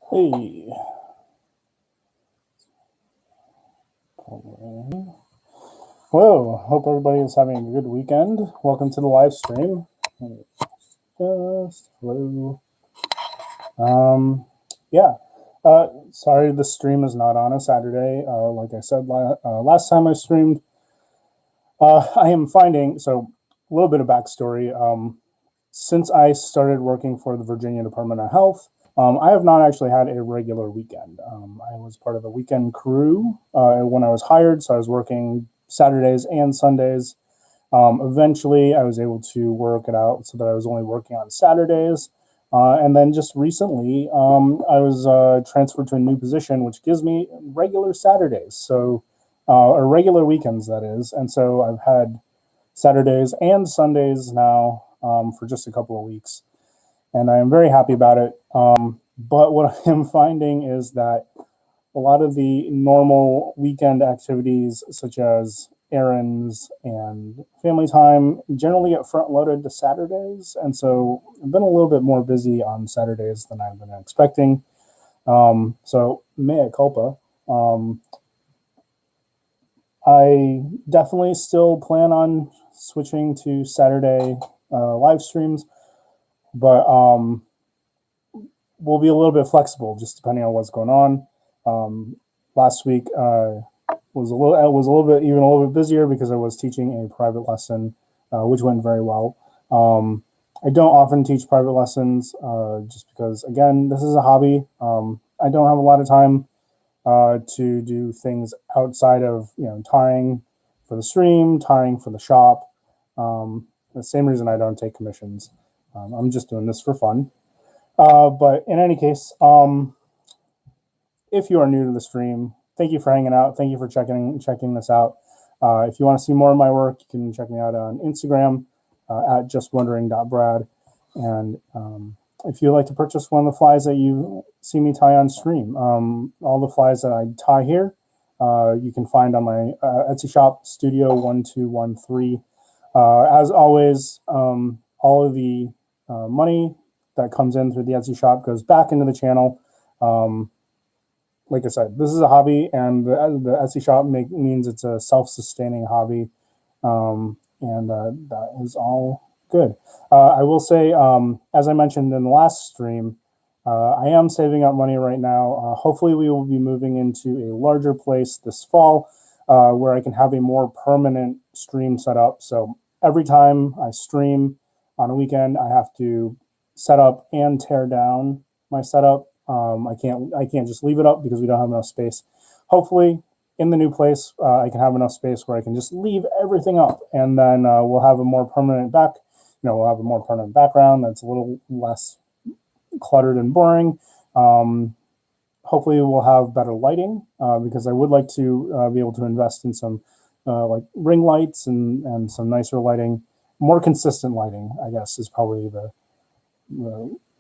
Hey. Hello. Hope everybody is having a good weekend. Welcome to the live stream. Just hello. Yeah. Sorry the stream is not on a Saturday. Like I said last time I streamed, I am finding, so a little bit of backstory. Since I started working for the Virginia Department of Health, I have not actually had a regular weekend. I was part of the weekend crew when I was hired, so I was working Saturdays and Sundays. Eventually, I was able to work it out so that I was only working on Saturdays. And then just recently, I was transferred to a new position, which gives me regular Saturdays, or regular weekends, that is. And so I've had Saturdays and Sundays now for just a couple of weeks. And I am very happy about it. But what I am finding is that a lot of the normal weekend activities, such as errands and family time, generally get front loaded to Saturdays. And so I've been a little bit more busy on Saturdays than I've been expecting. So mea culpa. I definitely still plan on switching to Saturday live streams, but we'll be a little bit flexible just depending on what's going on. Last week was a little bit busier because I was teaching a private lesson, which went very well. I don't often teach private lessons just because, again, this is a hobby. I don't have a lot of time to do things outside of tying for the stream, tying for the shop. The same reason I don't take commissions. I'm just doing this for fun. But in any case, if you are new to the stream, thank you for hanging out. Thank you for checking this out. If you want to see more of my work, you can check me out on Instagram at justwondering.brad. And if you'd like to purchase one of the flies that you see me tie on stream, all the flies that I tie here, you can find on my Etsy shop, Studio1213. As always, all of the money that comes in through the Etsy shop goes back into the channel. Like I said, this is a hobby, and the Etsy shop means it's a self-sustaining hobby, and that is all good. I will say, as I mentioned in the last stream, I am saving up money right now. Hopefully, we will be moving into a larger place this fall where I can have a more permanent stream set up. So every time I stream on a weekend, I have to set up and tear down my setup. I can't just leave it up because we don't have enough space. Hopefully, in the new place, I can have enough space where I can just leave everything up, and then we'll have a more permanent background that's a little less cluttered and boring. Hopefully, we'll have better lighting because I would like to be able to invest in some like ring lights and some nicer lighting, more consistent lighting, I guess, is probably the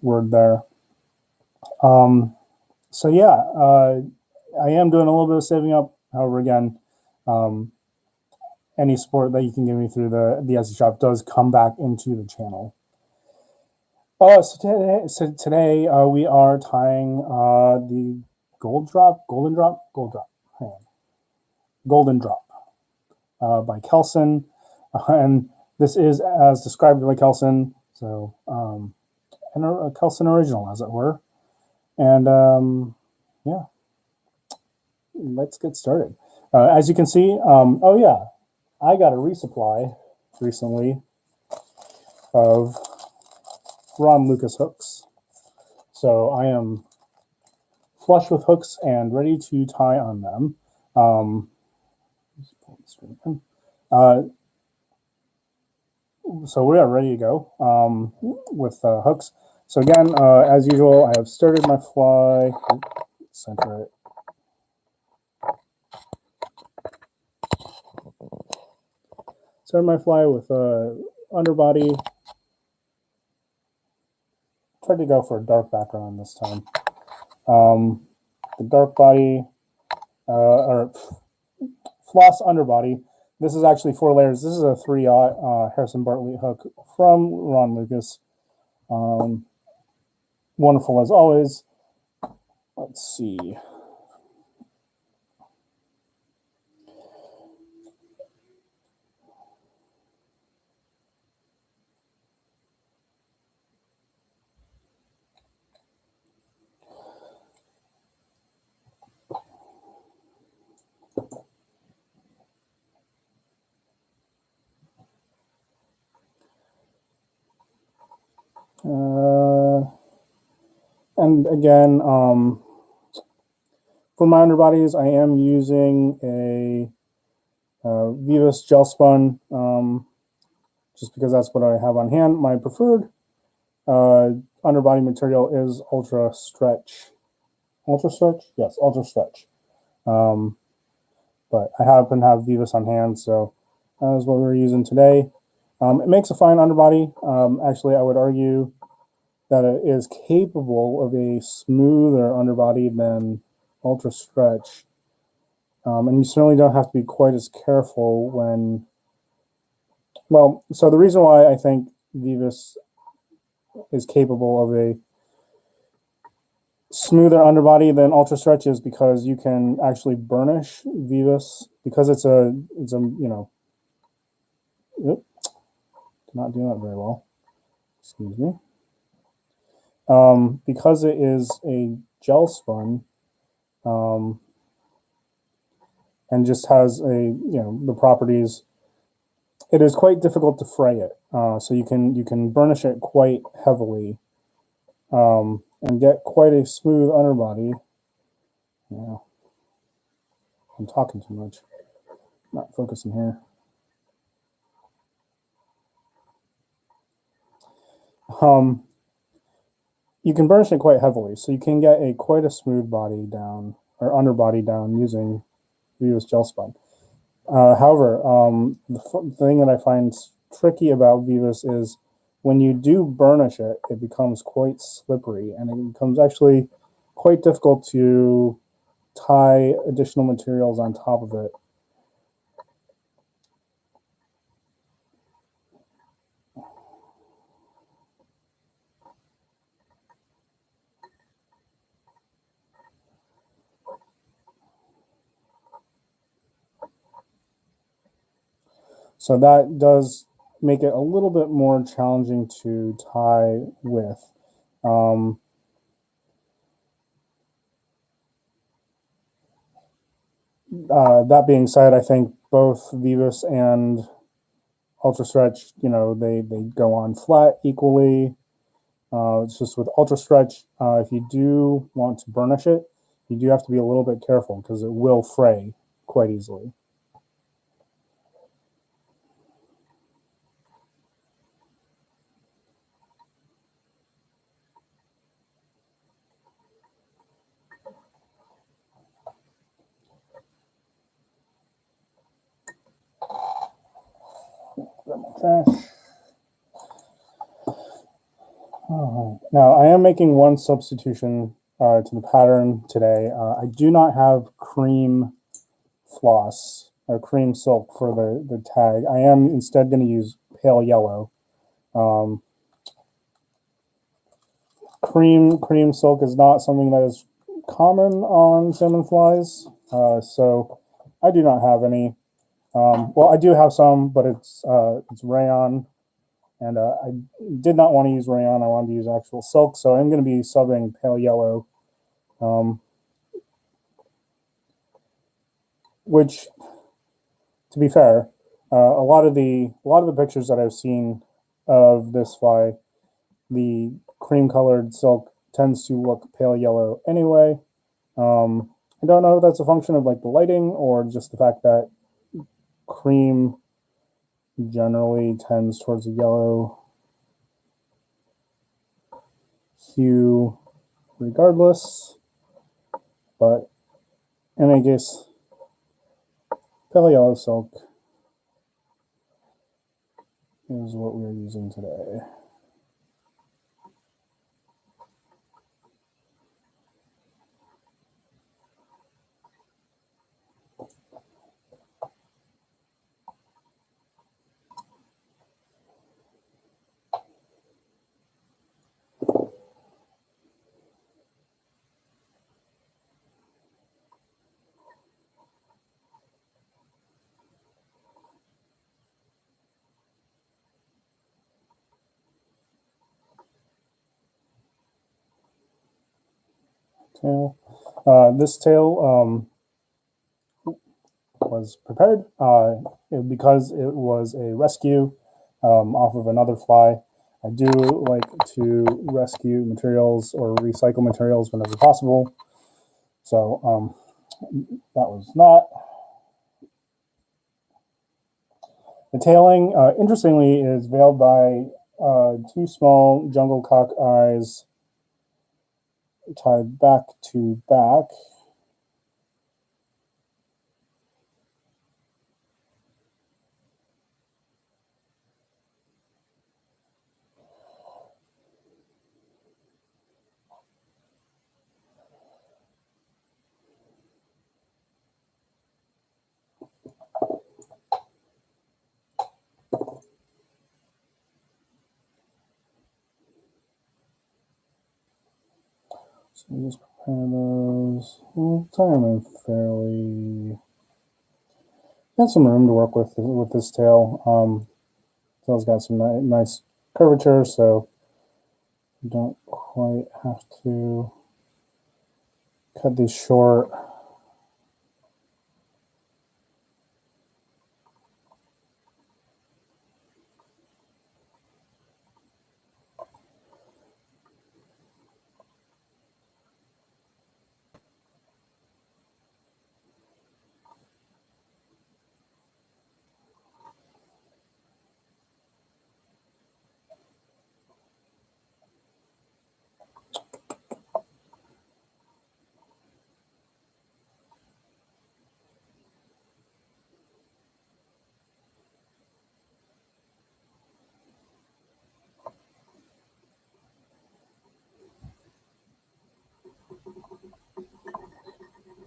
word there. So yeah, I am doing a little bit of saving up. However, again, any support that you can give me through the Etsy shop does come back into the channel. So today we are tying the Golden Drop by Kelson, and this is as described by Kelson. So a Kelson original, as it were. And yeah, let's get started. As you can see, oh yeah, I got a resupply recently of Ron Lucas hooks. So I am flush with hooks and ready to tie on them. So we are ready to go with hooks. So again, as usual, I have started my fly. Center it. Started my fly with underbody. Tried to go for a dark background this time. The dark body, or floss underbody. This is actually 4 layers. This is a 3/0 Harrison Bartlett hook from Ron Lucas. Wonderful as always. let's see. And again, for my underbodies, I am using a Vivus gel spun, just because that's what I have on hand. My preferred underbody material is Ultra Stretch. Ultra Stretch? Yes, Ultra Stretch. But I happen to have Vivus on hand, so that is what we're using today. It makes a fine underbody. Actually, I would argue that it is capable of a smoother underbody than Ultra Stretch. And you certainly don't have to be quite as careful when, well, so the reason why I think Vivus is capable of a smoother underbody than Ultra Stretch is because you can actually burnish Vivus because it's a you know, not doing that very well. Excuse me. Because it is a gel spun, and just has the properties. It is quite difficult to fray it, so you can burnish it quite heavily, and get quite a smooth underbody. Yeah, I'm talking too much, not focusing here. You can burnish it quite heavily, so you can get quite a smooth body down or underbody down using Vivus gel spun. However, the thing that I find tricky about Vivus is when you do burnish it, it becomes quite slippery, and it becomes actually quite difficult to tie additional materials on top of it. So that does make it a little bit more challenging to tie with. That being said, I think both Vivus and Ultra Stretch, they go on flat equally. It's just with Ultra Stretch, if you do want to burnish it, you do have to be a little bit careful because it will fray quite easily. Trash. All right. Now, I am making one substitution to the pattern today. I do not have cream floss or cream silk for the tag. I am instead going to use pale yellow. Cream silk is not something that is common on salmon flies, so I do not have any. Well, I do have some, but it's rayon, and I did not want to use rayon. I wanted to use actual silk, so I'm going to be subbing pale yellow, which, to be fair, a lot of the pictures that I've seen of this fly, the cream colored silk tends to look pale yellow anyway. I don't know if that's a function of like the lighting or just the fact that cream generally tends towards a yellow hue regardless, but in any case, pale yellow silk is what we're using today. tail. This tail was prepared because it was a rescue off of another fly. I do like to rescue materials or recycle materials whenever possible. So that was not. The tailing, interestingly, is veiled by two small jungle cock eyes tied back to back. So we just prepare those. We'll tie them in fairly. Got some room to work with this tail. Tail's got some nice curvature, so you don't quite have to cut these short.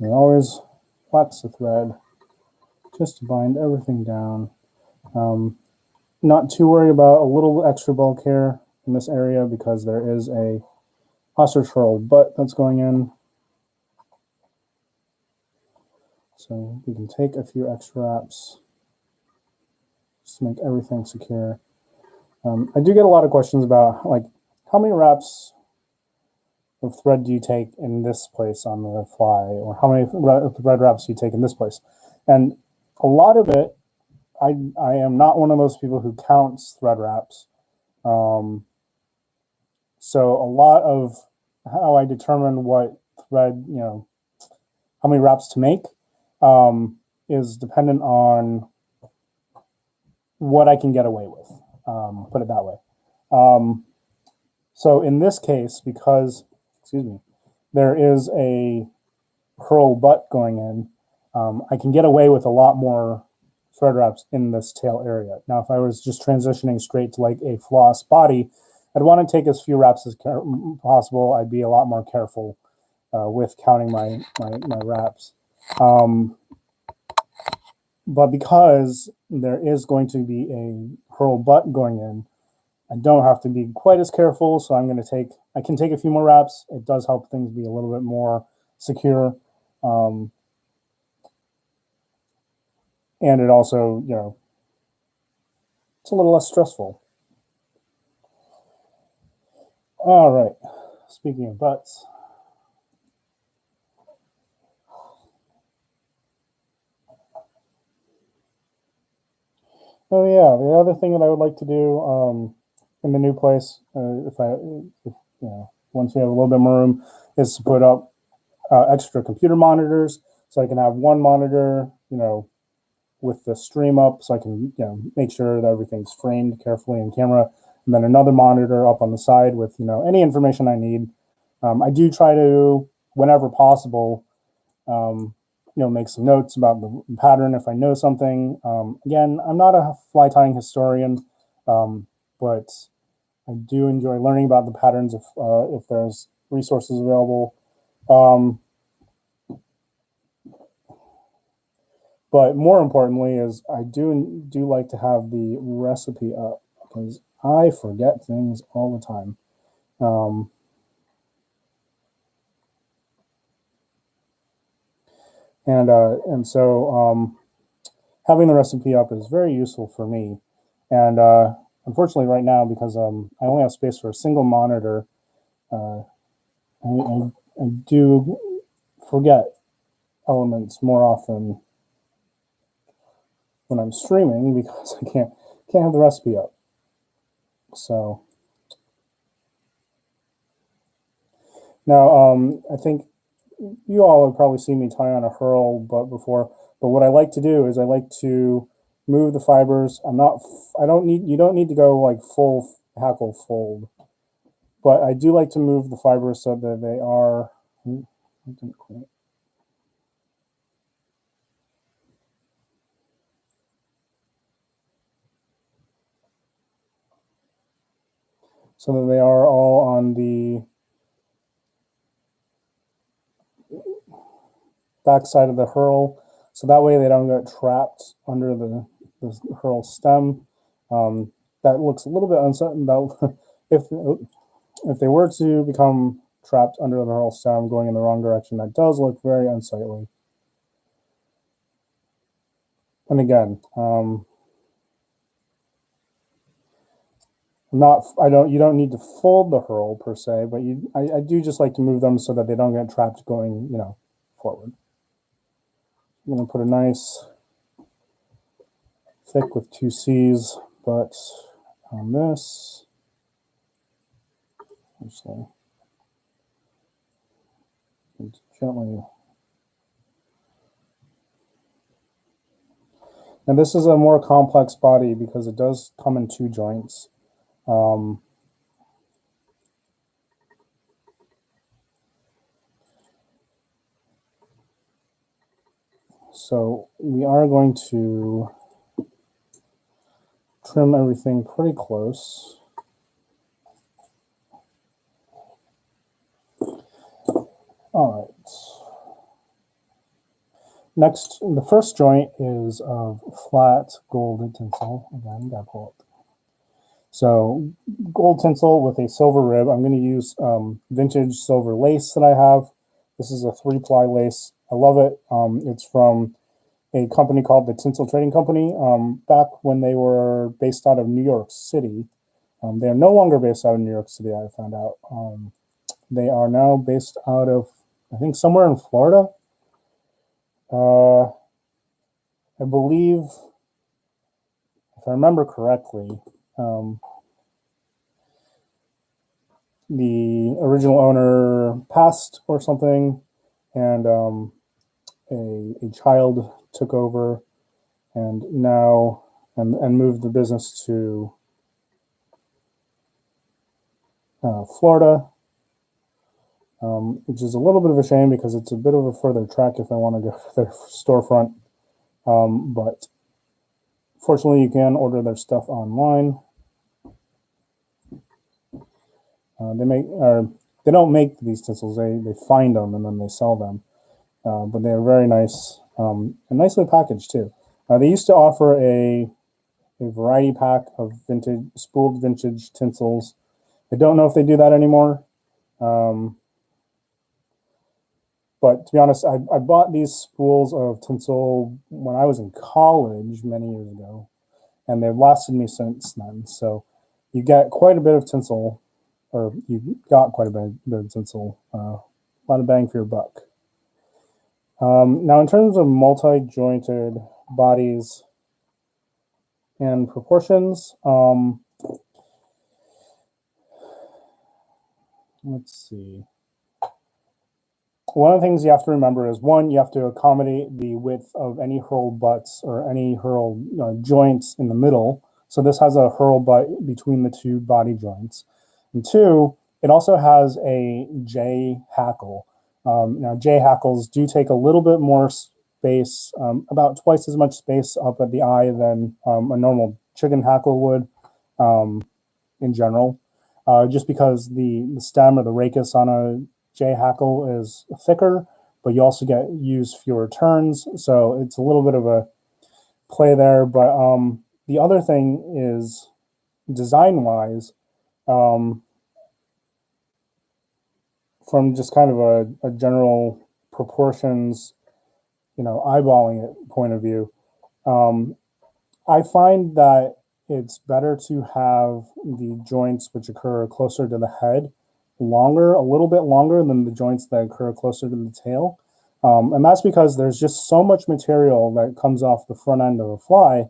You always flex the thread just to bind everything down. Not too worried about a little extra bulk here in this area because there is a ostrich curl butt that's going in. So we can take a few extra wraps just to make everything secure. I do get a lot of questions about like how many wraps of thread do you take in this place on the fly, or how many thread wraps do you take in this place? And a lot of it, I am not one of those people who counts thread wraps. So a lot of how I determine what thread, how many wraps to make is dependent on what I can get away with, put it that way. So in this case, because, there is a curl butt going in, I can get away with a lot more thread wraps in this tail area. Now, if I was just transitioning straight to like a floss body, I'd want to take as few wraps as possible. I'd be a lot more careful with counting my wraps. But because there is going to be a curl butt going in, I don't have to be quite as careful. So I can take a few more wraps. It does help things be a little bit more secure. And it also, it's a little less stressful. All right. Speaking of butts. Oh yeah, the other thing that I would like to do in the new place, once we have a little bit more room, is to put up extra computer monitors, so I can have one monitor, with the stream up, so I can make sure that everything's framed carefully in camera, and then another monitor up on the side with any information I need. I do try to, whenever possible, make some notes about the pattern if I know something. Again, I'm not a fly tying historian, but I do enjoy learning about the patterns if there's resources available. But more importantly is I do like to have the recipe up because I forget things all the time. And so having the recipe up is very useful for me. And unfortunately, right now, because I only have space for a single monitor, I I do forget elements more often when I'm streaming because I can't have the recipe up. So now I think you all have probably seen me tie on a hurl before, but what I like to do is I like to move the fibers. You don't need to go like full hackle fold, but I do like to move the fibers so that they are, so that they are all on the back side of the hurl, so that way they don't get trapped under the hurl stem. That looks a little bit uncertain about if they were to become trapped under the hurl stem going in the wrong direction. That does look very unsightly. And again, you don't need to fold the hurl per se, but I do just like to move them so that they don't get trapped going, forward. I'm going to put a nice thick with 2 C's, but on this, actually, gently. And this is a more complex body because it does come in 2 joints. So we are going to trim everything pretty close. All right. Next, the first joint is of flat gold tinsel. Again, gotta pull it. So gold tinsel with a silver rib. I'm going to use vintage silver lace that I have. This is a 3-ply lace. I love it. It's from a company called the Tinsel Trading Company. Back when they were based out of New York City. They are no longer based out of New York City, I found out. They are now based out of, I think, somewhere in Florida. I believe, if I remember correctly, the original owner passed or something, and a child took over and now and moved the business to Florida, which is a little bit of a shame because it's a bit of a further trek if I want to go to their storefront. But fortunately, you can order their stuff online. They don't make these tinsels. They find them and then they sell them. But they are very nice and nicely packaged too. They used to offer a variety pack of spooled vintage tinsels. I don't know if they do that anymore. But to be honest, I bought these spools of tinsel when I was in college many years ago, and they've lasted me since then. So you get quite a bit of tinsel, or you got quite a bit of tinsel, a lot of bang for your buck. Now, in terms of multi-jointed bodies and proportions, let's see. One of the things you have to remember is, one, you have to accommodate the width of any hurl butts or any hurl joints in the middle. So this has a hurl butt between the 2 body joints. And 2, it also has a J hackle. Now, J hackles do take a little bit more space, about twice as much space up at the eye than a normal chicken hackle would in general, just because the stem or the rachis on a J hackle is thicker, but you also use fewer turns, so it's a little bit of a play there. But the other thing is, design-wise, from just kind of a general proportions, eyeballing it point of view, I find that it's better to have the joints which occur closer to the head longer, a little bit longer than the joints that occur closer to the tail. And that's because there's just so much material that comes off the front end of a fly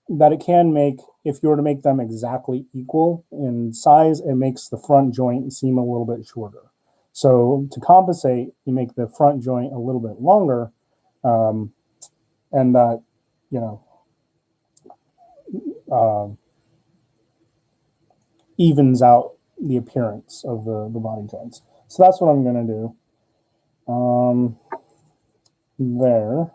that it can make, if you were to make them exactly equal in size, it makes the front joint seem a little bit shorter. So to compensate, you make the front joint a little bit longer, and that, you know, evens out the appearance of the body joints. So that's what I'm going to do. There.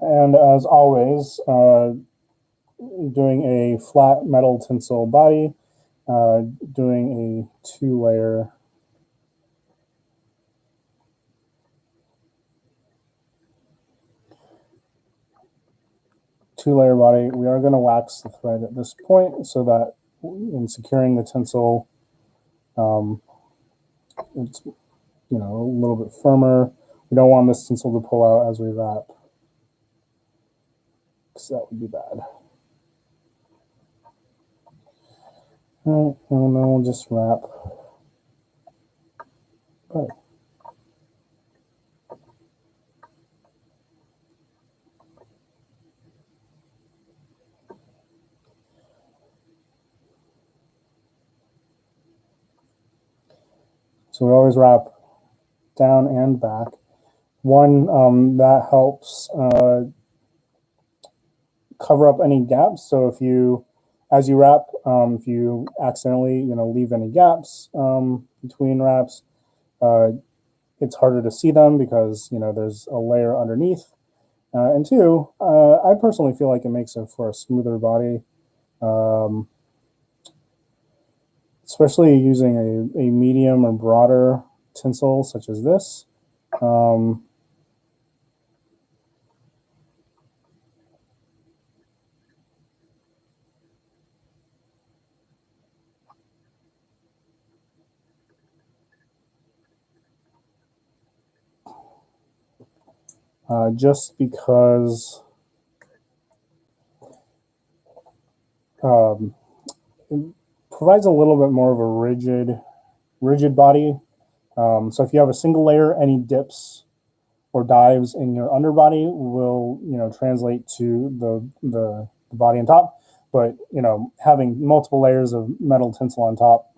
And as always, doing a flat metal tinsel body, doing a two-layer body. We are going to wax the thread at this point so that in securing the tinsel, it's, you know, a little bit firmer. We don't want this tinsel to pull out as we wrap, because that would be bad. All right, and then we'll just wrap. Okay. So we always wrap down and back. One, that helps cover up any gaps. So if you, as you wrap, if you accidentally, you know, leave any gaps between wraps, it's harder to see them because, you know, there's a layer underneath. And two, I personally feel like it makes it for a smoother body, especially using a medium or broader tinsel such as this. Just because it provides a little bit more of a rigid body. So if you have a single layer, any dips or dives in your underbody will, you know, translate to the body on top. But, you know, having multiple layers of metal tinsel on top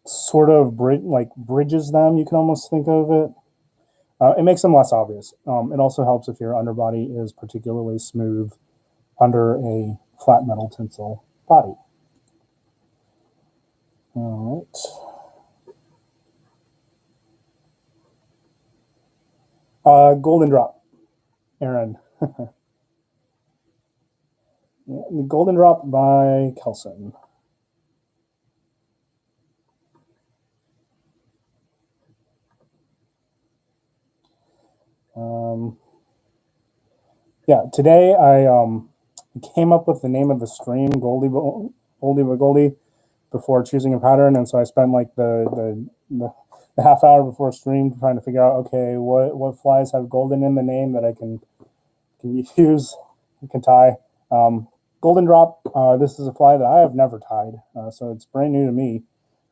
sort of bridges them. You can almost think of it. It makes them less obvious. It also helps if your underbody is particularly smooth under a flat metal tinsel body. All right. Golden Drop, Aaron. The Golden Drop by Kelson. Yeah, today I came up with the name of the stream, Oldie by Goldie, before choosing a pattern, and so I spent like the half hour before stream trying to figure out, okay, what flies have golden in the name that I can use, can tie. Golden Drop, this is a fly that I have never tied, so it's brand new to me.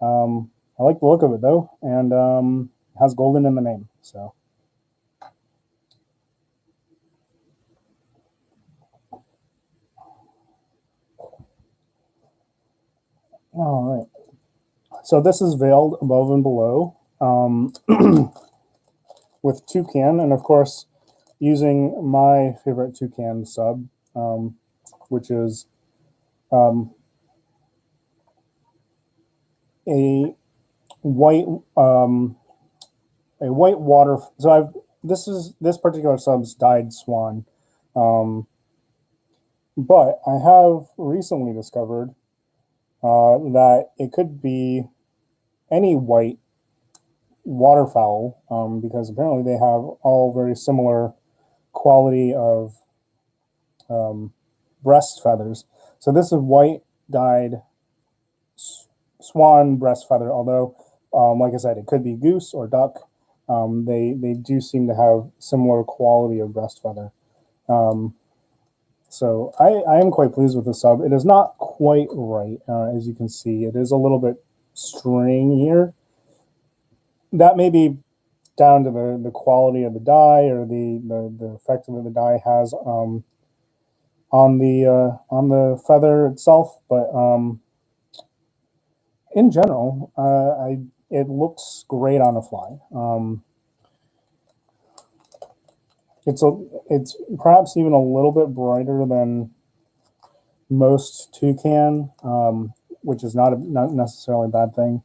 I like the look of it though, and has golden in the name, so. All right. So this is veiled above and below with toucan, and of course, using my favorite toucan sub, which is a white water. So this particular sub's dyed swan, but I have recently discovered that it could be any white waterfowl, because apparently they have all very similar quality of breast feathers. So this is white dyed swan breast feather, although, like I said, it could be goose or duck. They do seem to have similar quality of breast feather. So I am quite pleased with the sub. It is not quite right, as you can see. It is a little bit stringier. That may be down to the quality of the dye or the effect that the dye has on the feather itself, but in general, it looks great on a fly. It's perhaps even a little bit brighter than most toucan, which is not necessarily a bad thing.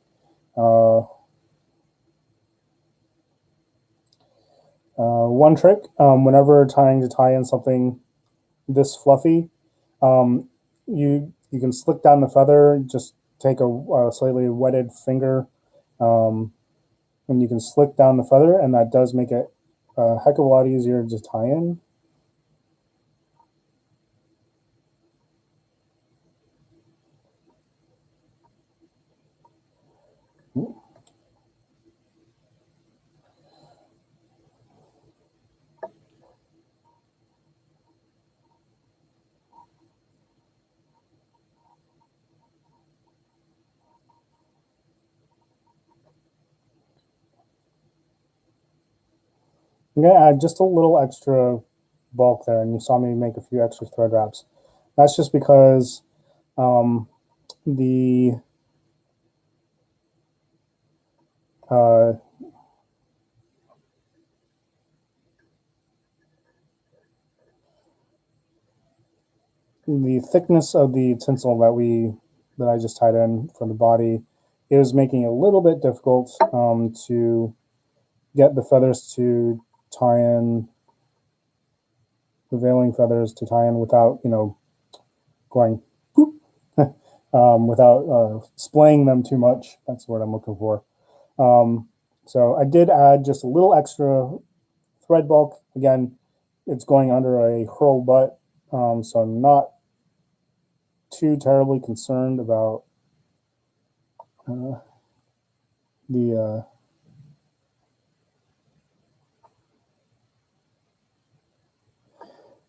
One trick, whenever trying to tie in something this fluffy, you can slick down the feather. Just take a slightly wetted finger, and you can slick down the feather, and that does make it a heck of a lot easier to tie in. I'm going to add just a little extra bulk there, and you saw me make a few extra thread wraps. That's just because the the thickness of the tinsel that I just tied in for the body is making it a little bit difficult to get the feathers to tie in, the veiling feathers to tie in without, going boop, without splaying them too much. That's what I'm looking for. So I did add just a little extra thread bulk. Again, it's going under a hurl butt, so I'm not too terribly concerned about the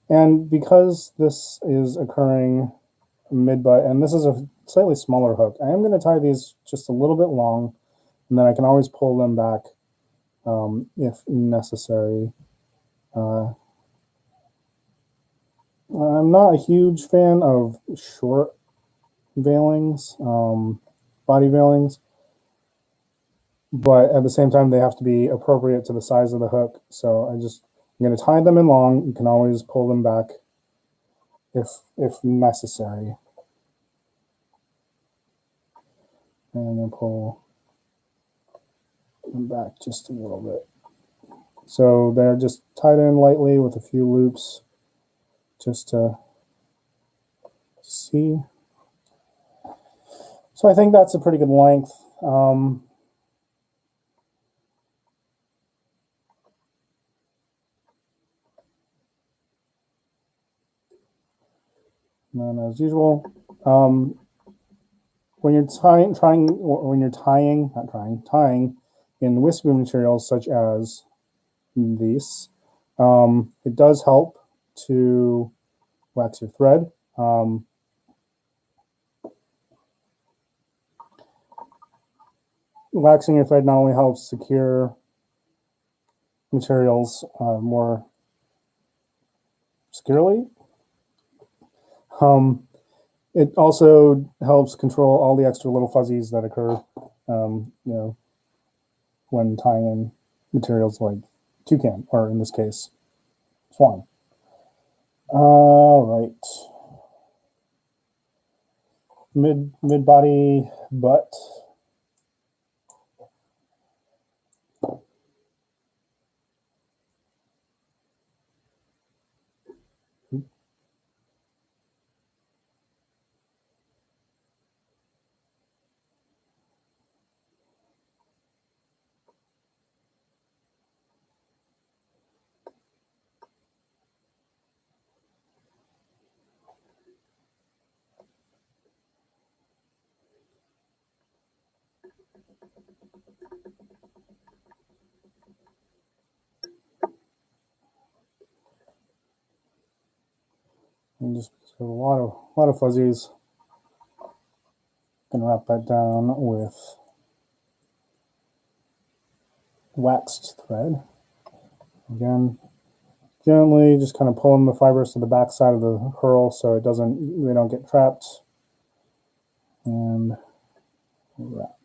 and because this is occurring mid-butt, and this is a slightly smaller hook, I am going to tie these just a little bit long, and then I can always pull them back if necessary. I'm not a huge fan of short veilings, body veilings, but at the same time, they have to be appropriate to the size of the hook. So I'm going to tie them in long. You can always pull them back if necessary. And then pull them back just a little bit. So they're just tied in lightly with a few loops just to see. So I think that's a pretty good length. And then as usual, when you're tying in wispy materials such as these, it does help to wax your thread. Waxing your thread not only helps secure materials more securely, it also helps control all the extra little fuzzies that occur, when tying in materials like toucan, or in this case, swan. All right. Mid body butt. And just a lot of fuzzies. Gonna wrap that down with waxed thread. Again, gently just kind of pulling the fibers to the back side of the hurl so they don't get trapped. And wrap.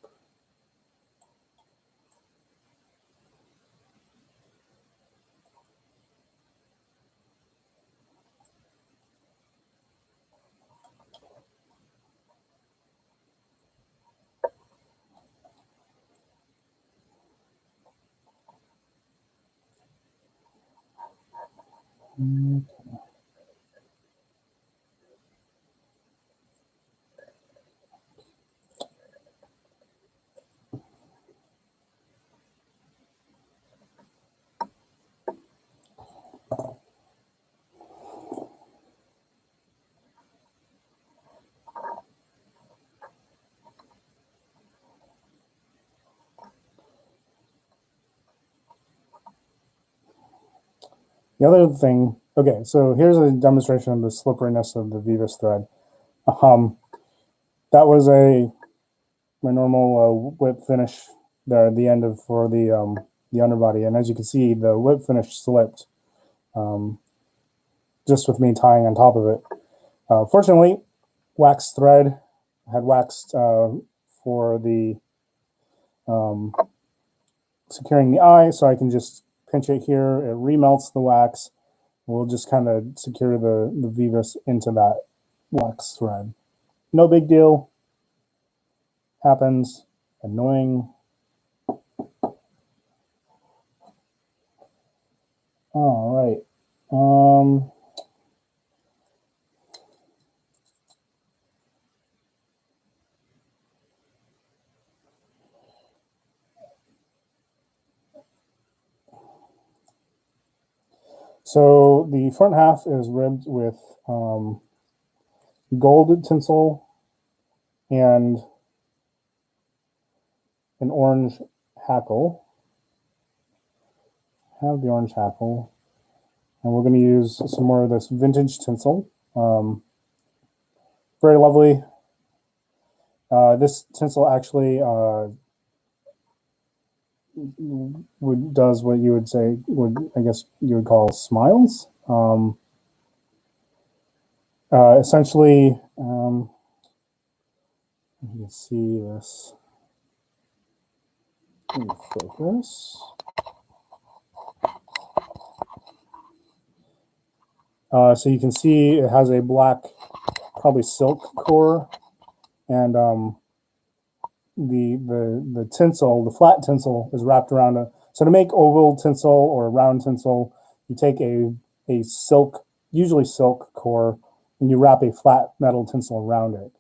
Okay. The other thing, okay, so here's a demonstration of the slipperiness of the Vivus thread. That was my normal whip finish there at the end for the underbody, and as you can see, the whip finish slipped just with me tying on top of it. Fortunately, waxed thread had waxed for the securing the eye, so I can just pinch it here. It remelts the wax. We'll just kind of secure the Vivus into that wax thread. No big deal. Happens. Annoying. All right. So the front half is ribbed with gold tinsel and an orange hackle. Have the orange hackle, and we're going to use some more of this vintage tinsel. Very lovely. This tinsel actually does what you would say I guess you would call smiles. Essentially, you can see this. Focus. So you can see it has a black, probably silk core, and the tinsel, the flat tinsel, is wrapped around a. So to make oval tinsel or round tinsel, you take a silk, usually silk core, and you wrap a flat metal tinsel around it.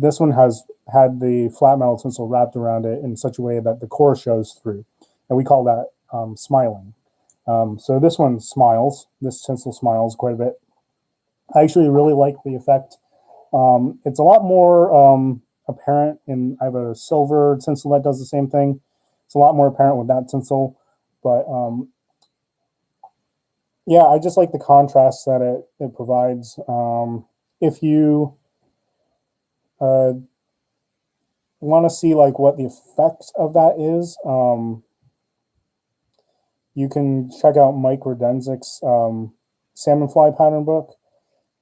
This one has had the flat metal tinsel wrapped around it in such a way that the core shows through, and we call that smiling. So this one smiles. This tinsel smiles quite a bit. I actually really like the effect. It's a lot more apparent in. I have a silver tinsel that does the same thing. It's a lot more apparent with that tinsel, but yeah, I just like the contrast that it provides. If you want to see like what the effect of that is, you can check out Mike Rodenzik's salmon fly pattern book,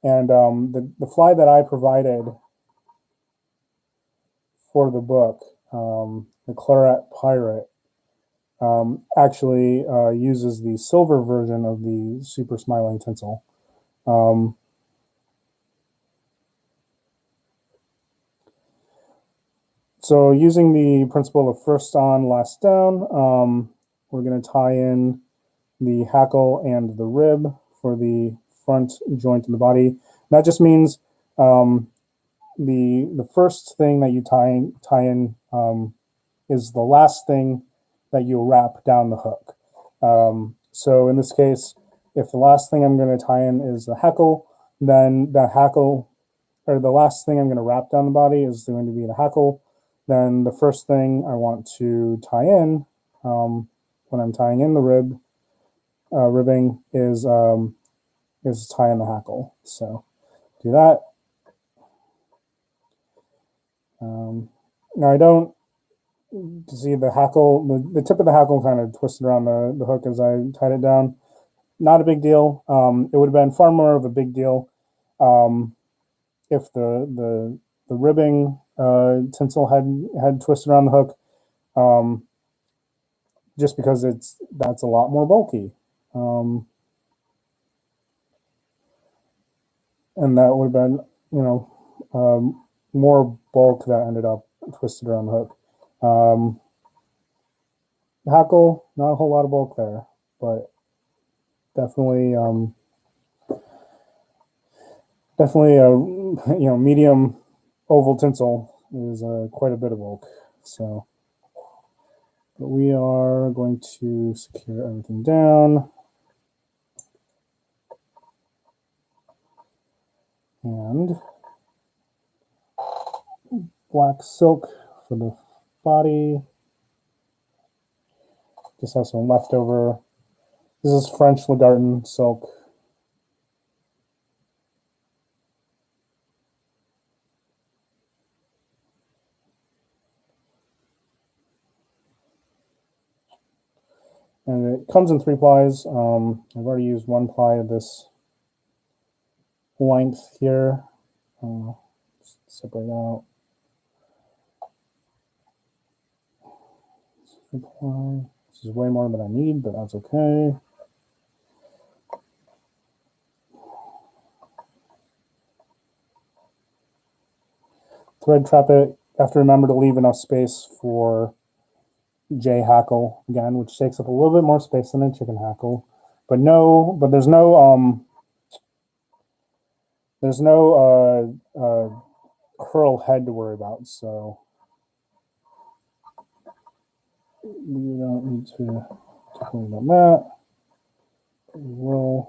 and the fly that I provided for the book, the Claret Pirate, actually uses the silver version of the super smiling tinsel. So using the principle of first on, last down, we're going to tie in the hackle and the rib for the front joint in the body. That just means the first thing that you tie in is the last thing that you'll wrap down the hook. So in this case, if the last thing I'm going to tie in is the hackle, then the hackle, or the last thing I'm going to wrap down the body is going to be the hackle. then the first thing I want to tie in when I'm tying in the ribbing is tie in the hackle. So do that. Now I don't see the hackle, the tip of the hackle kind of twisted around the hook as I tied it down. Not a big deal. It would have been far more of a big deal if the ribbing tinsel had twisted around the hook, just because that's a lot more bulky, and that would have been more bulk that ended up twisted around the hook. The hackle, not a whole lot of bulk there, but definitely medium oval tinsel is quite a bit of bulk. So, but we are going to secure everything down, and black silk for the body. Just have some leftover. This is French Lagarten silk. And it comes in 3 plies. I've already used 1 ply of this length here. Separate out. 3 ply. This is way more than I need, but that's okay. Thread trap it. You have to remember to leave enough space for J hackle again, which takes up a little bit more space than a chicken hackle, but there's no curl head to worry about, so we don't need to worry about that. We'll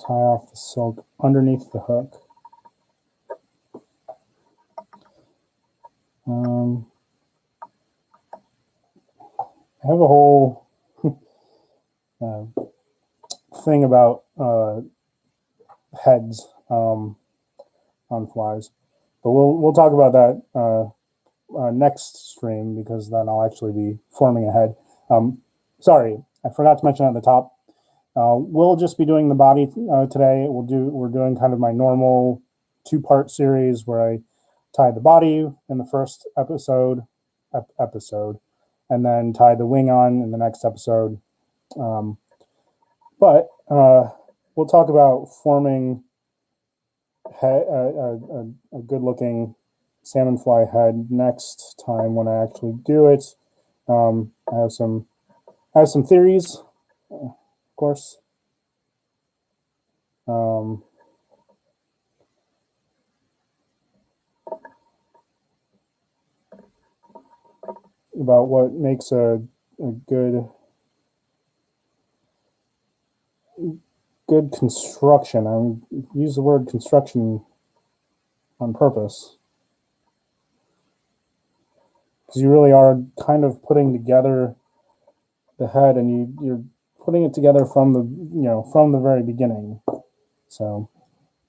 tie off the silk underneath the hook. I have a whole thing about heads on flies, but we'll talk about that next stream, because then I'll actually be forming a head. Sorry, I forgot to mention at the top. We'll just be doing the body today. We're doing kind of my normal 2-part series where I tie the body in the first episode, and then tie the wing on in the next episode. But we'll talk about forming a good-looking salmon fly head next time when I actually do it. I have some theories, of course. About what makes a good good construction. I use the word construction on purpose, because you really are kind of putting together the head, and you're putting it together from the very beginning. So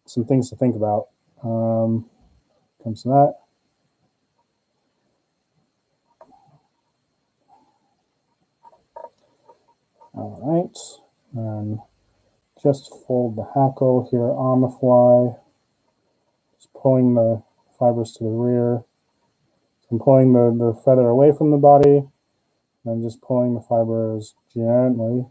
some things to think about. Comes to that. All right, and just fold the hackle here on the fly, just pulling the fibers to the rear. I'm pulling the feather away from the body, and just pulling the fibers gently.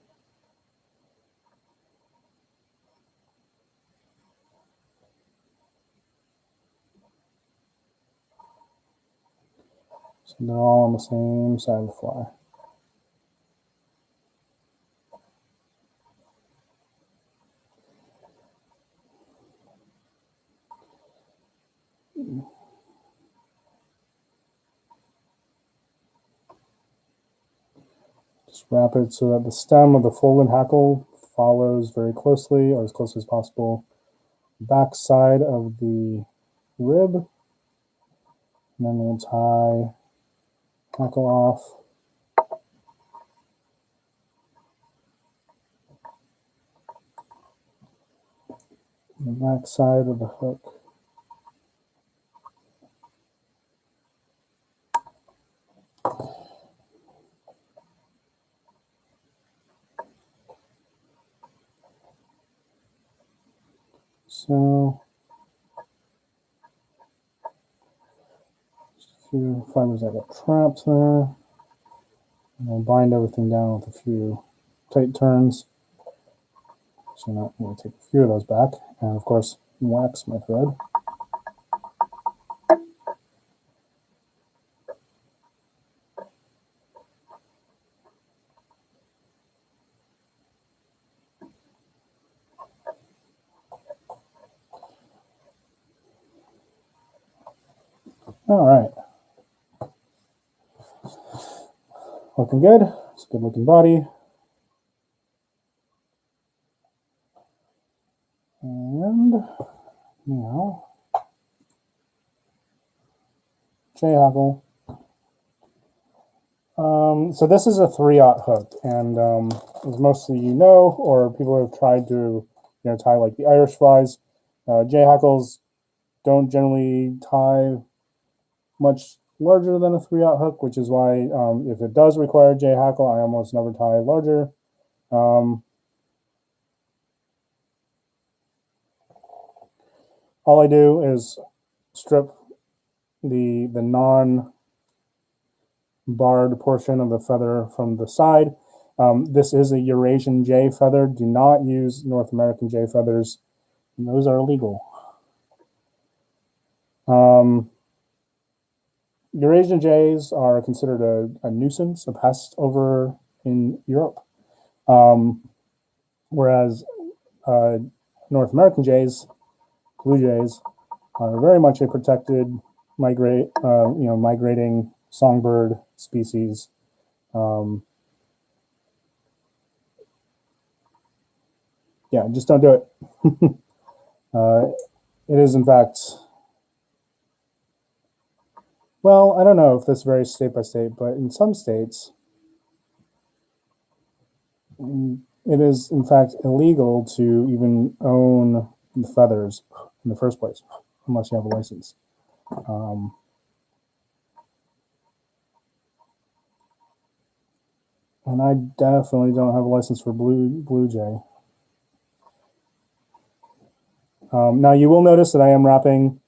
So they're all on the same side of the fly. Just wrap it so that the stem of the folded hackle follows very closely, or as close as possible, the back side of the rib. And then we'll tie hackle off. The back side of the hook. So just a few fibers that got trapped there. And I'll bind everything down with a few tight turns. So now I'm going to take a few of those back, and of course wax my thread. All right. Looking good. It's a good looking body. And now, J-hackle. So this is a 3/0 hook, and as most of you know, or people have tried to tie like the Irish flies, J-hackles don't generally tie much larger than a 3/0 hook, which is why if it does require J-hackle, I almost never tie larger. All I do is strip the non-barred portion of the feather from the side. This is a Eurasian jay feather. Do not use North American jay feathers. Those are illegal. Eurasian jays are considered a nuisance, a pest over in Europe. Whereas North American jays, blue jays, are very much a protected migrating songbird species. Yeah, just don't do it. It is, in fact, well, I don't know if this varies state by state, but in some states, it is, in fact, illegal to even own the feathers in the first place, unless you have a license. And I definitely don't have a license for blue jay. Now you will notice that I am wrapping,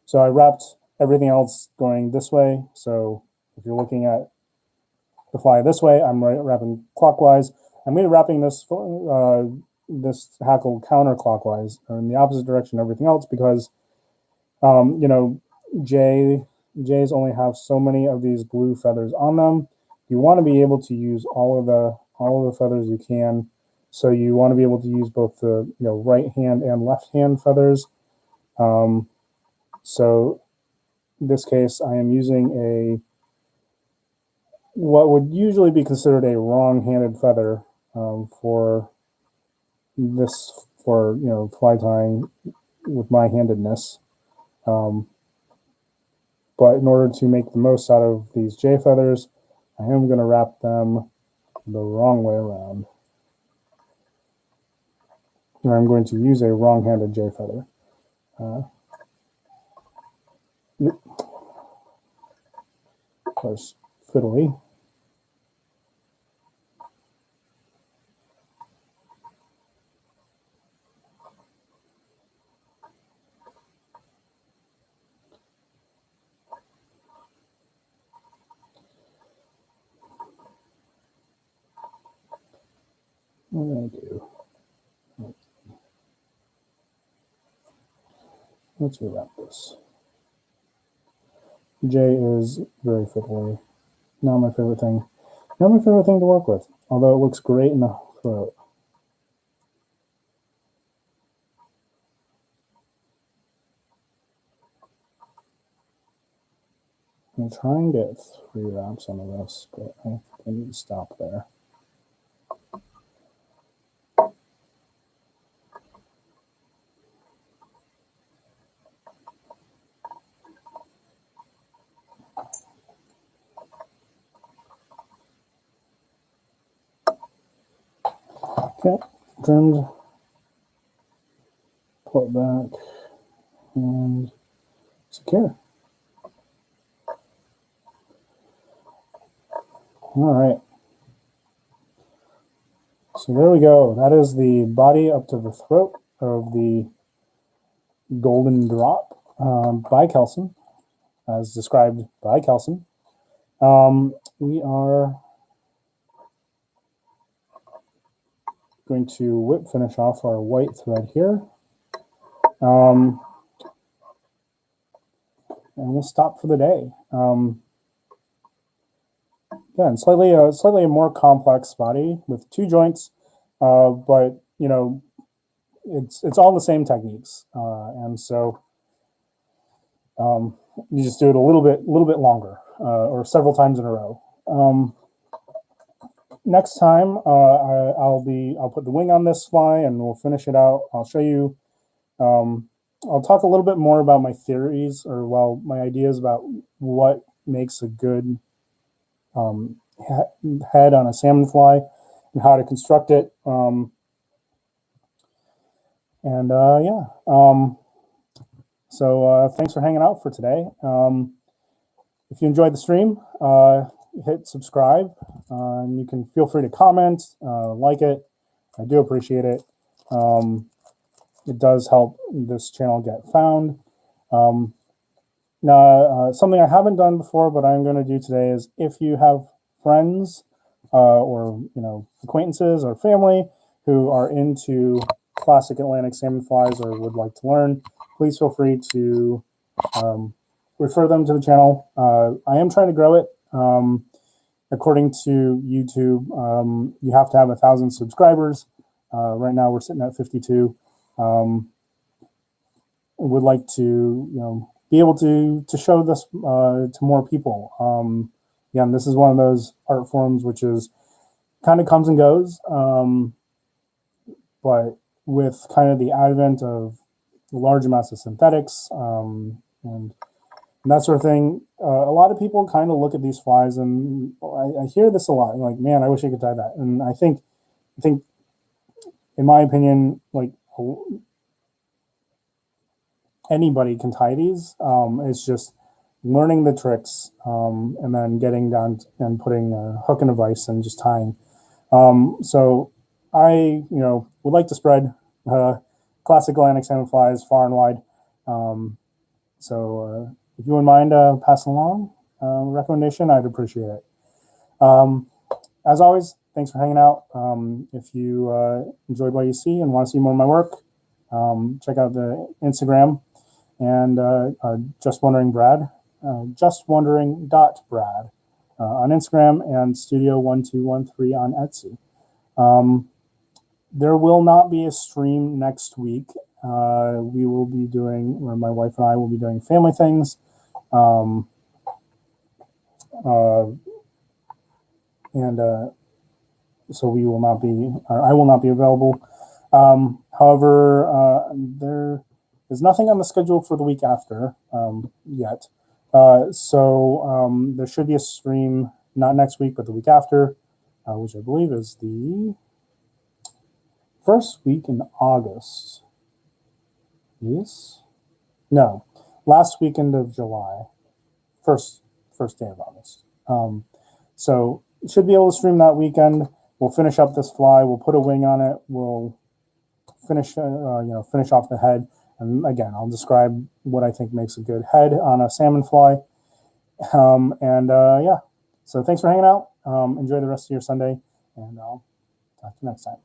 so I wrapped everything else going this way. So if you're looking at the fly this way, I'm wrapping clockwise. I'm going to be wrapping this hackle counterclockwise, or in the opposite direction of everything else, because jays only have so many of these blue feathers on them. You want to be able to use all of the feathers you can. So you want to be able to use both the right hand and left hand feathers. So in this case, I am using what would usually be considered a wrong-handed feather for this for, fly tying with my handedness. But in order to make the most out of these J feathers, I am going to wrap them the wrong way around. And I'm going to use a wrong-handed J feather. Of course, fiddly. What am I going to do? Let's rewrap this. J is very fiddly. Not my favorite thing. Not my favorite thing to work with, although it looks great in the throat. I'm going to try and get 3 wraps on this, but I need to stop there. Okay, trimmed, pull it back, and secure. All right. So there we go. That is the body up to the throat of the Golden Drop by Kelson, as described by Kelson. We are going to whip finish off our white thread here. And we'll stop for the day. Again, slightly a more complex body with 2 joints, but it's all the same techniques, and so you just do it a little bit longer, or several times in a row. Next time, I'll put the wing on this fly and we'll finish it out. I'll show you. I'll talk a little bit more about my theories, or my ideas about what makes a good head on a salmon fly and how to construct it. So thanks for hanging out for today. If you enjoyed the stream, hit subscribe, and you can feel free to comment, like it. I do appreciate it. It does help this channel get found. Now, something I haven't done before, but I'm going to do today is, if you have friends or acquaintances or family who are into classic Atlantic salmon flies or would like to learn, please feel free to refer them to the channel. I am trying to grow it. According to YouTube, you have to have 1,000 subscribers. Right now we're sitting at 52. Would like to be able to show this to more people. Again, this is one of those art forms which is kind of comes and goes, but with kind of the advent of large amounts of synthetics and that sort of thing, a lot of people kind of look at these flies, and I hear this a lot, like, man, I wish I could tie that. And I think in my opinion, like, anybody can tie these. It's just learning the tricks, and then getting down and putting a hook in a vise and just tying. So I, would like to spread classic Atlantic salmon flies far and wide. So if you wouldn't mind passing along a recommendation, I'd appreciate it. As always, thanks for hanging out. If you enjoyed what you see and want to see more of my work, check out the Instagram and Just Wondering Brad, justwondering.brad on Instagram, and Studio1213 on Etsy. There will not be a stream next week. We will be doing, or my wife and I will be doing family things. So we will not be, or I will not be available. However, there is nothing on the schedule for the week after yet. So there should be a stream, not next week, but the week after, which I believe is the first week in August. Yes? No, last weekend of July. First day of August. So should be able to stream that weekend. We'll finish up this fly. We'll put a wing on it. We'll finish off the head. And again, I'll describe what I think makes a good head on a salmon fly. Yeah. So thanks for hanging out. Enjoy the rest of your Sunday, and I'll talk to you next time.